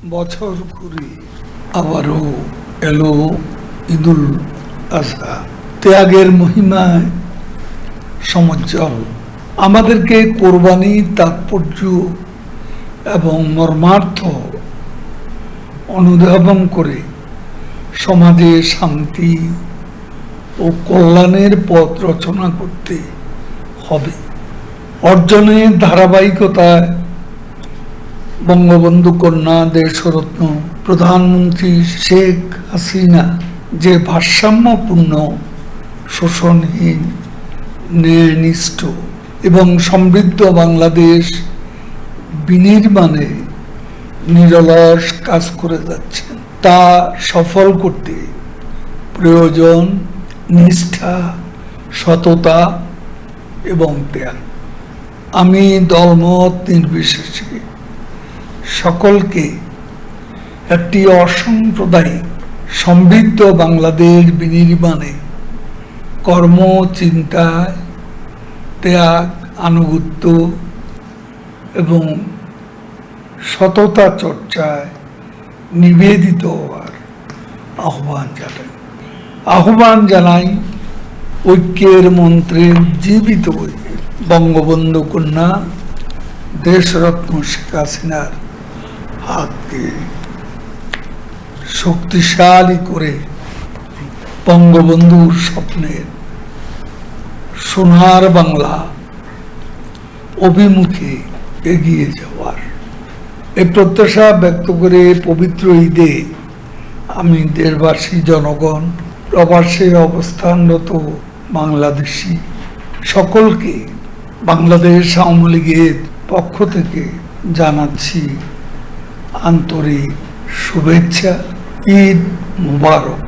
বছর ঘুরে আবারও এলো ঈদুল আজহা। ত্যাগের মহিমায় সমজ্জ্বল আমাদেরকে কোরবানি তাৎপর্য এবং মর্মার্থ অনুধাবন করে সমাজে শান্তি ও কল্যাণের পথ রচনা করতে হবে। অর্জনের ধারাবাহিকতায় বঙ্গবন্ধু কন্যা দেশরত্ন প্রধানমন্ত্রী শেখ হাসিনা যে ভারসাম্যপূর্ণ, শোষণহীন, ন্যায়নিষ্ঠ এবং সমৃদ্ধ বাংলাদেশ বিনির্মাণে নিরলস কাজ করে যাচ্ছেন, তা সফল করতে প্রয়োজন নিষ্ঠা, সততা এবং ত্যাগ। আমি দলমত নির্বিশেষে সকলকে একটি অসাম্প্রদায়িক সমৃদ্ধ বাংলাদেশ বিনির্মাণে কর্মচিন্তায় ত্যাগ, আনুগত্য এবং সততা চর্চায় নিবেদিত হওয়ার আহ্বান জানাই ঐক্যের মন্ত্রে জীবিত হয়ে বঙ্গবন্ধু কন্যা দেশরত্ন শেখ হাসিনার হাতকে শক্তিশালী করে বঙ্গবন্ধুর স্বপ্নের সোনার বাংলা অভিমুখে এগিয়ে যাওয়ার এই প্রত্যাশা ব্যক্ত করে পবিত্র ঈদে আমি দেশবাসী, জনগণ, প্রবাসে অবস্থানরত বাংলাদেশি সকলকে বাংলাদেশ আওয়ামী লীগের পক্ষ থেকে জানাচ্ছি আন্তরিক শুভেচ্ছা। ঈদ মুবারক।